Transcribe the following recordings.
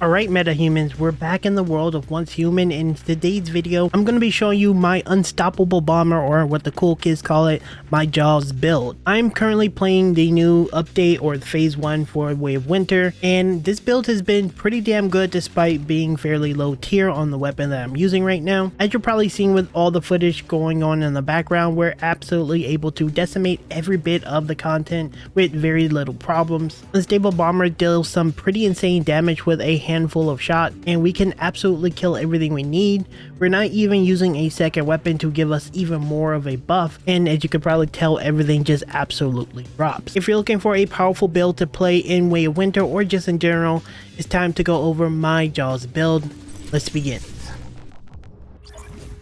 Alright metahumans, we're back in the world of Once Human. In today's video, I'm going to be showing you my unstoppable bomber, or what the cool kids call it, my Jaws build. I'm currently playing the new update or phase 1 for Way of Winter, and this build has been pretty damn good despite being fairly low tier on the weapon that I'm using right now. As you're probably seeing with all the footage going on in the background, we're absolutely able to decimate every bit of the content with very little problems. Unstable bomber deals some pretty insane damage with a handful of shots, and we can absolutely kill everything we need. We're not even using a second weapon to give us even more of a buff, and as you can probably tell, everything just absolutely drops. If you're looking for a powerful build to play in Way of Winter or just in general, it's time to go over my Jaws build. Let's begin.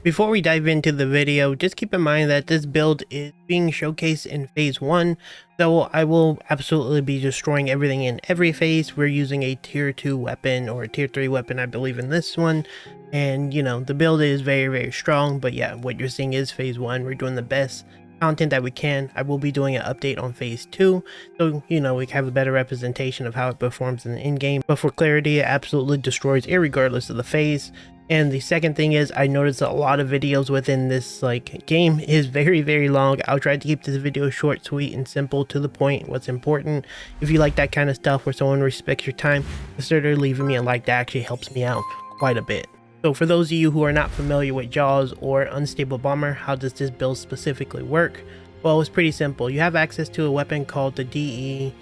Before we dive into the video, just keep in mind that this build is being showcased in phase 1, so I will absolutely be destroying everything in every phase. We're using a tier 2 weapon or a tier 3 weapon, I believe, in this one, and you know, the build is very strong. But yeah, what you're seeing is phase 1. We're doing the best content that we can. I will be doing an update on phase 2, so you know, we have a better representation of how it performs in the in-game. But for clarity, it absolutely destroys irregardless of the phase. And the second thing is, I noticed a lot of videos within this game is very long. I'll try to keep this video short, sweet, and simple, to the point, what's important. If you like that kind of stuff where someone respects your time, consider leaving me a like. That actually helps me out quite a bit. So for those of you who are not familiar with Jaws or Unstable Bomber, how does this build specifically work? Well, it's pretty simple. You have access to a weapon called the DE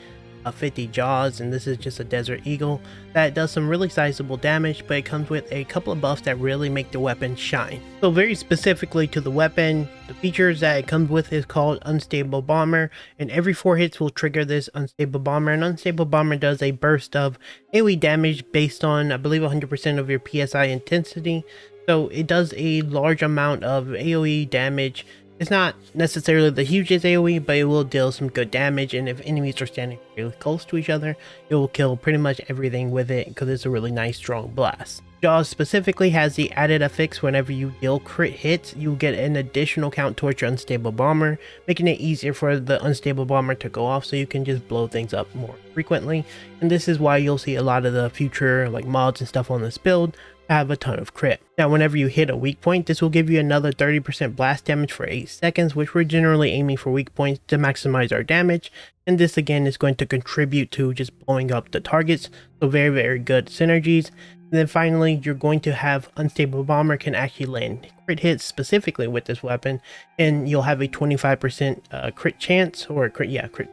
50 Jaws, and this is just a Desert Eagle that does some really sizable damage, but it comes with a couple of buffs that really make the weapon shine. So very specifically to the weapon, the features that it comes with is called Unstable Bomber, and every 4 hits will trigger this Unstable Bomber. And Unstable Bomber does a burst of AoE damage based on, I believe, 100% of your PSI intensity. So it does a large amount of AoE damage. It's not necessarily the hugest AoE, but it will deal some good damage, and if enemies are standing really close to each other, it will kill pretty much everything with it because it's a really nice strong blast. Jaws specifically has the added affix: whenever you deal crit hits, you get an additional count towards your Unstable Bomber, making it easier for the Unstable Bomber to go off, so you can just blow things up more frequently. And this is why you'll see a lot of the future mods and stuff on this build have a ton of crit. Now whenever you hit a weak point, this will give you another 30% blast damage for 8 seconds, which we're generally aiming for weak points to maximize our damage, and this again is going to contribute to just blowing up the targets. So very good synergies. And then finally, you're going to have Unstable Bomber can actually land crit hits specifically with this weapon, and you'll have a 25% crit chance, or crit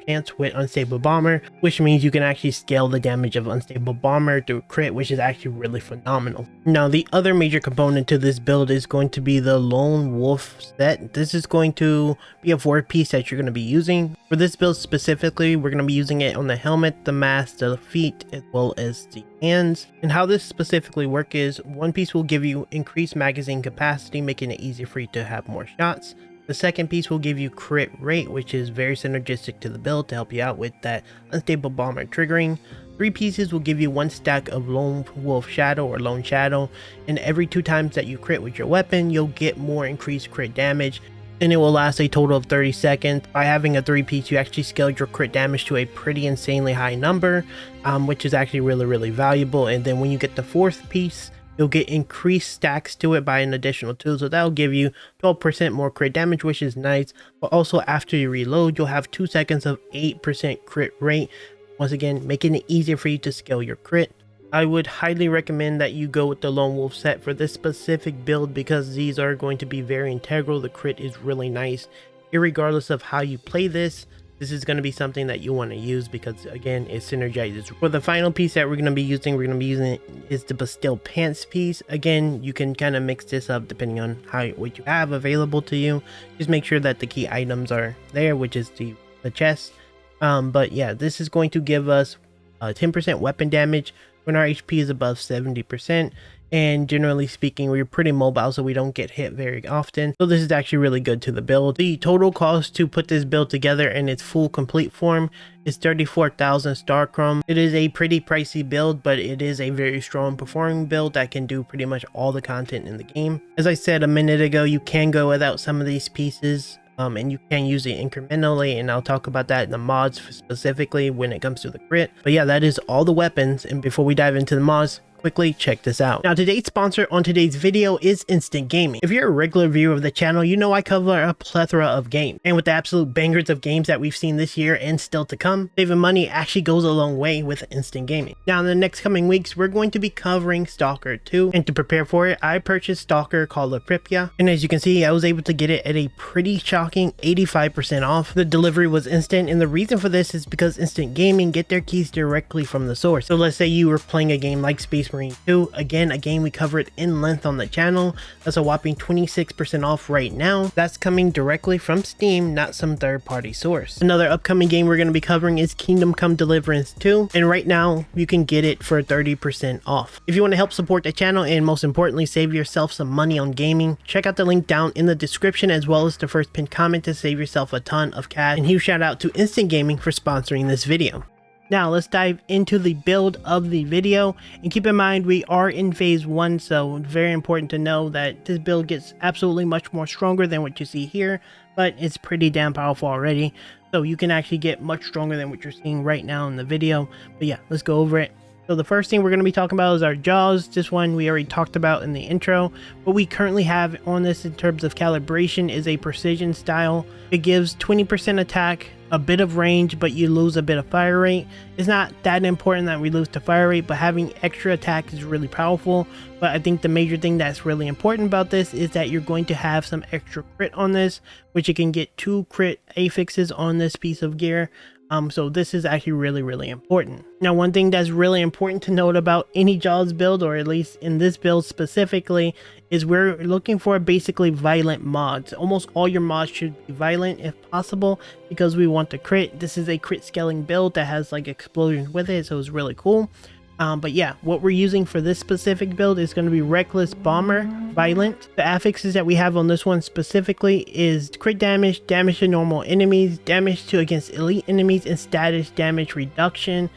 chance with Unstable Bomber, which means you can actually scale the damage of Unstable Bomber through crit, which is actually really phenomenal. Now the other major component to this build is going to be the Lone Wolf set. This is going to be a 4-piece that you're going to be using. For this build specifically, we're going to be using it on the helmet, the mask, the feet, as well as the hands. And how this specifically works is, one piece will give you increased magazine capacity, making it easier for you to have more shots. The second piece will give you crit rate, which is very synergistic to the build to help you out with that Unstable Bomber triggering. 3 pieces will give you 1 stack of Lone Wolf Shadow or Lone Shadow, and every 2 times that you crit with your weapon, you'll get more increased crit damage, and it will last a total of 30 seconds. By having a 3-piece, you actually scale your crit damage to a pretty insanely high number, which is actually really valuable. And then when you get the 4th piece, you'll get increased stacks to it by an additional 2, so that'll give you 12% more crit damage, which is nice. But also after you reload, you'll have 2 seconds of 8% crit rate, once again making it easier for you to scale your crit. I would highly recommend that you go with the Lone Wolf set for this specific build, because these are going to be very integral. The crit is really nice. Irregardless of how you play this is going to be something that you want to use, because again, it synergizes. For the final piece that we're going to be using, is the Bastille Pants piece. Again, you can kind of mix this up depending on what you have available to you. Just make sure that the key items are there, which is the chest. But yeah, this is going to give us 10% weapon damage when our HP is above 70%, and generally speaking, we're pretty mobile, so we don't get hit very often. So this is actually really good to the build. The total cost to put this build together in its full complete form is 34,000 star chrome. It is a pretty pricey build, but it is a very strong performing build that can do pretty much all the content in the game. As I said a minute ago, you can go without some of these pieces. And you can use it incrementally, and I'll talk about that in the mods specifically when it comes to the crit. But yeah, that is all the weapons, and before we dive into the mods, quickly check this out. Now, today's sponsor on today's video is Instant Gaming. If you're a regular viewer of the channel, you know I cover a plethora of games, and with the absolute bangers of games that we've seen this year and still to come, saving money actually goes a long way with Instant Gaming. Now, in the next coming weeks, we're going to be covering Stalker 2, and to prepare for it, I purchased Stalker Call of Pripyat, and as you can see, I was able to get it at a pretty shocking 85% off. The delivery was instant, and the reason for this is because Instant Gaming get their keys directly from the source. So let's say you were playing a game like Space Marine 2, again a game we covered in length on the channel. That's a whopping 26% off right now. That's coming directly from Steam, not some third-party source. Another upcoming game we're going to be covering is Kingdom Come Deliverance 2, and right now you can get it for 30% off. If you want to help support the channel and most importantly save yourself some money on gaming, check out the link down in the description as well as the first pinned comment to save yourself a ton of cash. And huge shout out to Instant Gaming for sponsoring this video. Now let's dive into the build of the video, and keep in mind we are in phase 1, so very important to know that this build gets absolutely much more stronger than what you see here, but it's pretty damn powerful already, so you can actually get much stronger than what you're seeing right now in the video. But yeah, let's go over it. So the first thing we're going to be talking about is our jaws. This one we already talked about in the intro. What we currently have on this in terms of calibration is a precision style. It gives 20% attack, a bit of range, but you lose a bit of fire rate. It's not that important that we lose to fire rate, but having extra attack is really powerful. But I think the major thing that's really important about this is that you're going to have some extra crit on this, which you can get 2 crit affixes on this piece of gear. So this is actually really important. Now, one thing that's really important to note about any Jaws build, or at least in this build specifically, is we're looking for basically violent mods. Almost all your mods should be violent if possible, because we want to crit. This is a crit scaling build that has like explosions with it, so it's really cool. But yeah, what we're using for this specific build is going to be Reckless Bomber, Violent. The affixes that we have on this one specifically is crit damage, damage to normal enemies, damage to against elite enemies, and status damage reduction.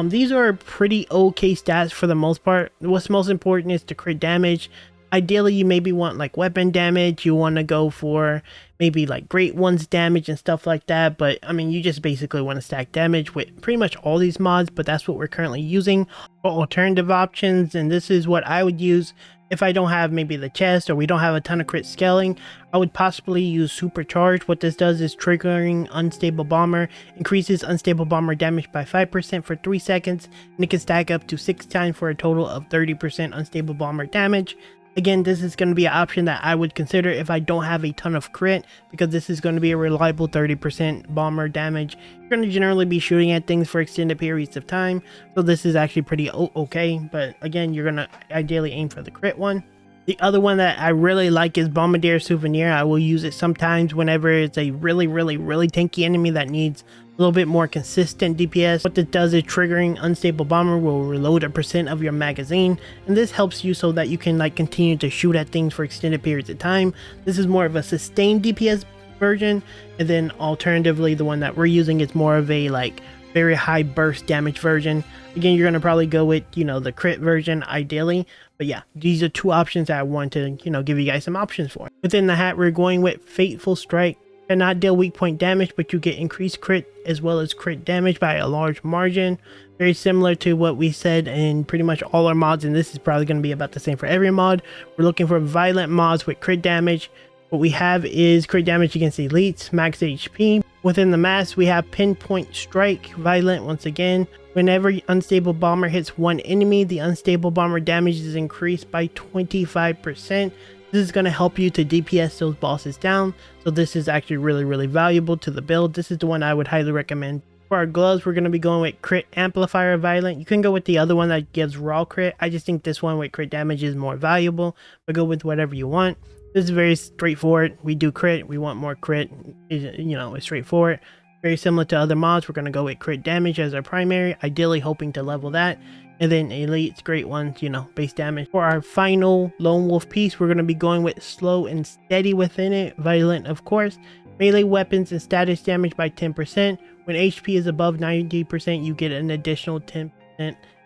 These are pretty okay stats for the most part. What's most important is the crit damage. Ideally, you maybe want like weapon damage, you want to go for maybe like Great Ones damage and stuff like that, but I mean, you just basically want to stack damage with pretty much all these mods, but that's what we're currently using. For alternative options, and this is what I would use if I don't have maybe the chest or we don't have a ton of crit scaling, I would possibly use Supercharge. What this does is triggering Unstable Bomber, increases Unstable Bomber damage by 5% for 3 seconds, and it can stack up to 6 times for a total of 30% Unstable Bomber damage. Again, this is going to be an option that I would consider if I don't have a ton of crit, because this is going to be a reliable 30% bomber damage. You're going to generally be shooting at things for extended periods of time, so this is actually pretty okay, but again, you're going to ideally aim for the crit one. The other one that I really like is Bombardier Souvenir. I will use it sometimes whenever it's a really tanky enemy that needs a little bit more consistent DPS. What this does is triggering Unstable Bomber will reload a percent of your magazine, and this helps you so that you can like continue to shoot at things for extended periods of time. This is more of a sustained DPS version, and then alternatively the one that we're using is more of a like very high burst damage version. Again, you're going to probably go with, you know, the crit version ideally, but yeah, these are 2 options that I want to, you know, give you guys some options for. Within the hat, we're going with Fateful Strike. Cannot deal weak point damage, but you get increased crit as well as crit damage by a large margin. Very similar to what we said in pretty much all our mods, and this is probably going to be about the same for every mod. We're looking for violent mods with crit damage. What we have is crit damage against elites, max HP. Within the mask, we have Pinpoint Strike, Violent once again. Whenever Unstable Bomber hits one enemy, the Unstable Bomber damage is increased by 25%. This is going to help you to DPS those bosses down, so this is actually really valuable to the build. This is the one I would highly recommend. For our gloves, we're going to be going with Crit Amplifier Violent. You can go with the other one that gives raw crit. I just think this one with crit damage is more valuable, but go with whatever you want. This is very straightforward. We do crit, we want more crit, you know, it's straightforward. Very similar to other mods, we're going to go with crit damage as our primary, ideally hoping to level that. And then elites, great ones, you know, base damage. For our final lone wolf piece, we're going to be going with slow and steady within it, violent of course. Melee weapons and status damage by 10%. When HP is above 90%, you get an additional 10%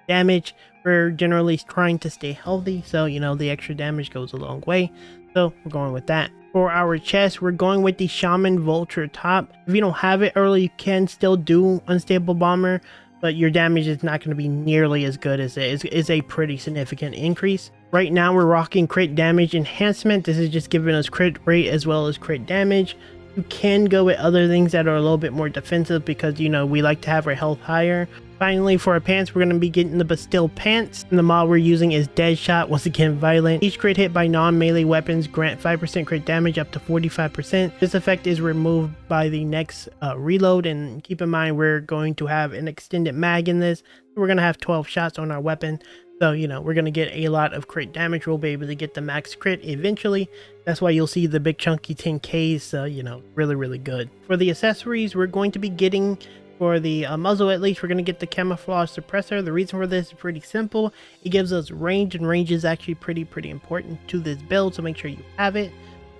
damage. We're generally trying to stay healthy, so you know, the extra damage goes a long way. So we're going with that. For our chest, we're going with the Shaman Vulture top. If you don't have it early, you can still do Unstable Bomber. but your damage is not going to be nearly as good as it is a pretty significant increase. Right now we're rocking crit damage enhancement. This is just giving us crit rate as well as crit damage. You can go with other things that are a little bit more defensive because, you know, we like to have our health higher. Finally, for our pants, we're going to be getting the Bastille pants. And the mod we're using is Deadshot, once again violent. Each crit hit by non-melee weapons grant 5% crit damage up to 45%. This effect is removed by the next reload, and keep in mind we're going to have an extended mag in this. We're going to have 12 shots on our weapon. So, you know, we're going to get a lot of crit damage. We'll be able to get the max crit eventually. That's why you'll see the big chunky 10Ks, so, you know, really, really good. For the accessories, we're going to be getting, for the muzzle at least, we're going to get the camouflage suppressor. The reason for this is pretty simple. It gives us range, and range is actually pretty important to this build, so make sure you have it.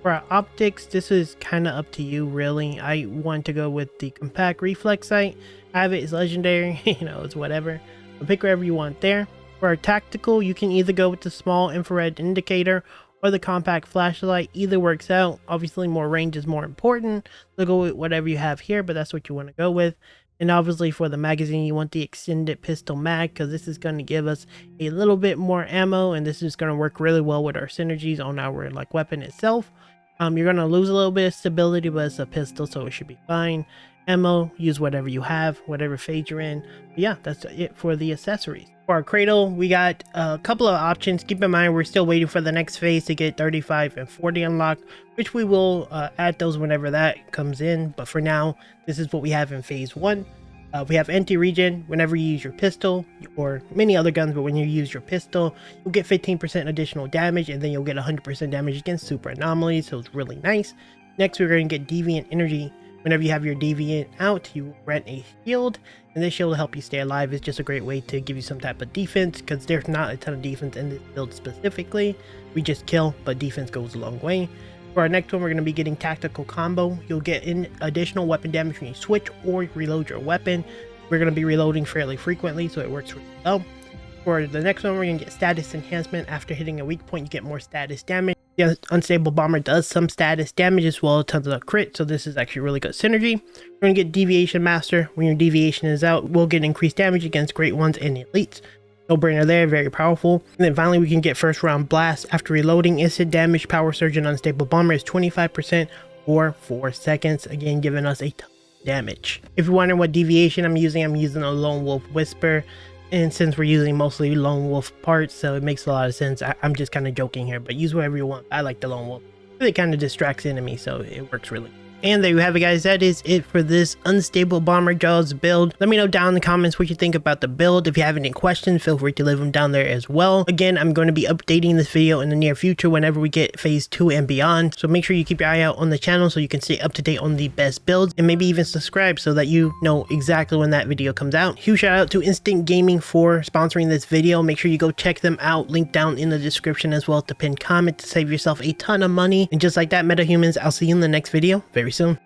For our optics, this is kind of up to you, really. I want to go with the compact reflex sight. Have it, it's legendary, you know, it's whatever. But pick wherever you want there. For our tactical, you can either go with the small infrared indicator or the compact flashlight. Either works out. Obviously, more range is more important, so go with whatever you have here, but that's what you want to go with. And obviously for the magazine, you want the extended pistol mag, because this is going to give us a little bit more ammo, and this is going to work really well with our synergies on our weapon itself. You're going to lose a little bit of stability, but it's a pistol, so it should be fine. Ammo, use whatever you have, whatever phase you're in. But yeah, that's it for the accessories. For our Cradle, we got a couple of options. Keep in mind, we're still waiting for the next phase to get 35 and 40 unlocked, which we will add those whenever that comes in. But for now, this is what we have in phase 1. We have anti-regen whenever you use your pistol, or many other guns, but when you use your pistol, you'll get 15% additional damage, and then you'll get 100% damage against super anomalies, so it's really nice. Next, we're going to get Deviant energy. Whenever you have your Deviant out, you rent a shield, and this shield will help you stay alive. It's just a great way to give you some type of defense, because there's not a ton of defense in this build specifically. We just kill, but defense goes a long way. For our next one, we're going to be getting Tactical Combo. You'll get in additional weapon damage when you switch or reload your weapon. We're going to be reloading fairly frequently, so it works really well. For the next one, we're going to get Status Enhancement. After hitting a weak point, you get more status damage. The Unstable Bomber does some status damage as well as tons of crit, so this is actually really good synergy. We're going to get Deviation Master. When your Deviation is out, we'll get increased damage against Great Ones and Elites. No brainer there, very powerful. And then finally, we can get First Round Blast. After reloading, instant damage, Power Surge, and Unstable Bomber is 25% for 4 seconds, again giving us a ton of damage. If you're wondering what deviation I'm using a Lone Wolf Whisper. And since we're using mostly Lone Wolf parts, so it makes a lot of sense. I'm just kind of joking here, but use whatever you want. I like the Lone Wolf. It kind of distracts enemies, so it works really well. And there you have it, guys. That is it for this Unstable Bomber Jaws build. Let me know down in the comments what you think about the build. If you have any questions, feel free to leave them down there as well. Again, I'm going to be updating this video in the near future whenever we get phase 2 and beyond. So make sure you keep your eye out on the channel so you can stay up to date on the best builds, and maybe even subscribe so that you know exactly when that video comes out. Huge shout out to Instant Gaming for sponsoring this video. Make sure you go check them out. Link down in the description as well as the pinned comment to save yourself a ton of money. And just like that, metahumans, I'll see you in the next video very soon.